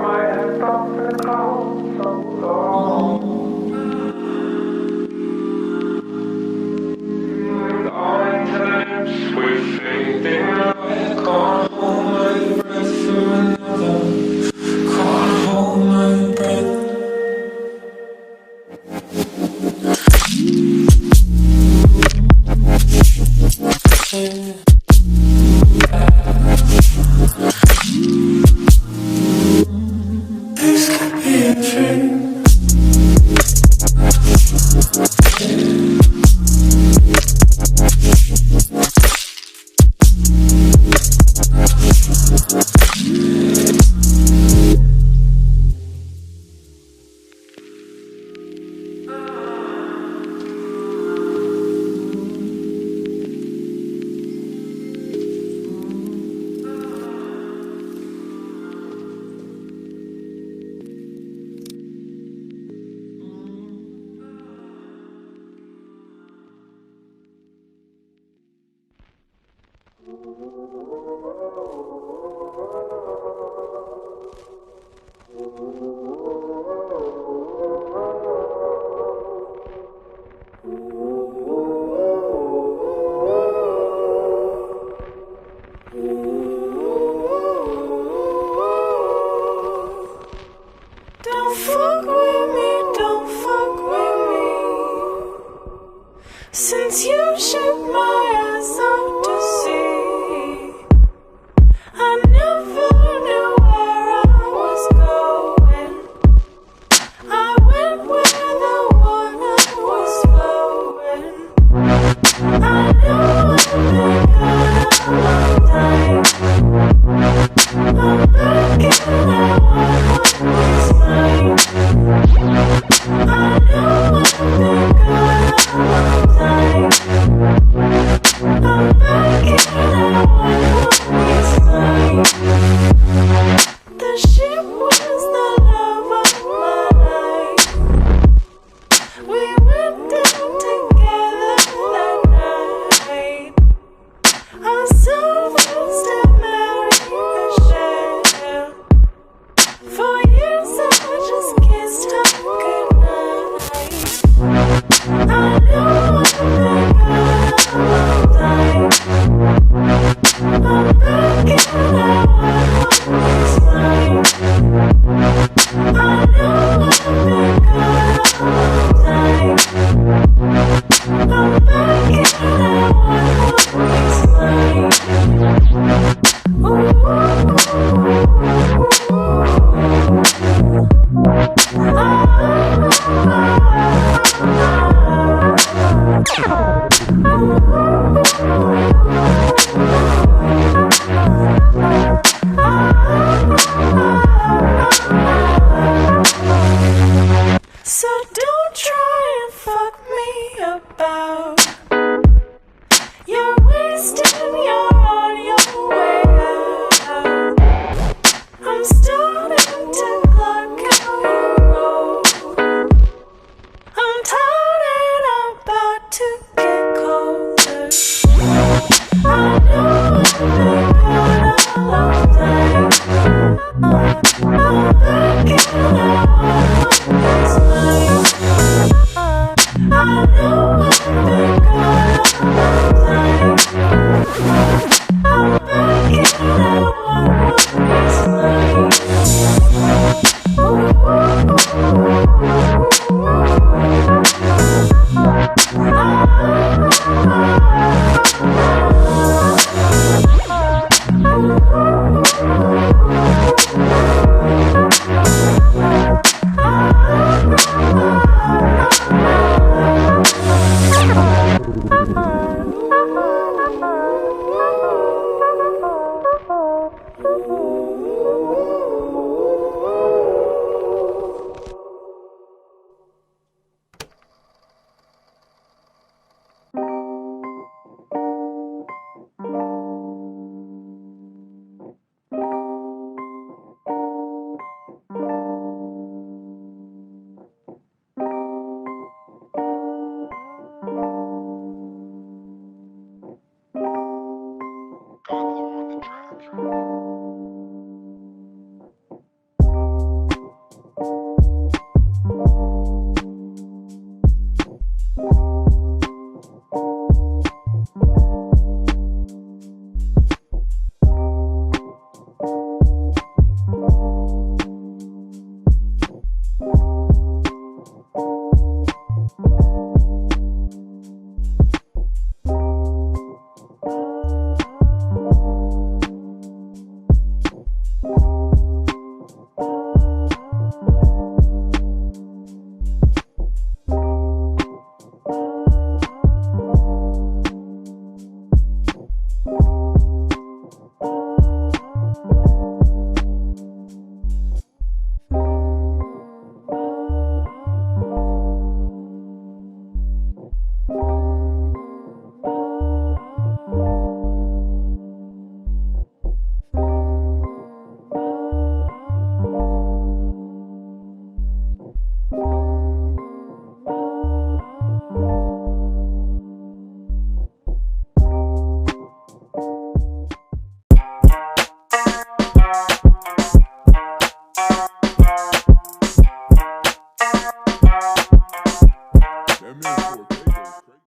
my head up in the clouds so long. All intents we fading away. Can't hold my breath for another. Can't hold my breath. This could be a dream. Don't fuck with me, don't fuck with me. Since you shook my ass out to sea, I never knew where I was going. I went where the water was flowing. I knew I'd been gone a long time. I'm back and I want what's mine. I know I've been gone a long time. I'm back and I want what's mine. The ship was the love of my life. We went down together that night. Our souls still married the shell. For years I just kissed her goodnight. I know I've been gone a long time. I'm back and I want what's mine. I know I've been gone a long time. I'm back and I want what's mine. So don't try and fuck me about. You're wasting, you're on your way out. I'm starting to clock how you roll. I'm tired and I'm about to get colder. I know I've been gone a long time. I'm back and I want what's mine. I know I've been gone a long time. I'm back and I want what's mine. you.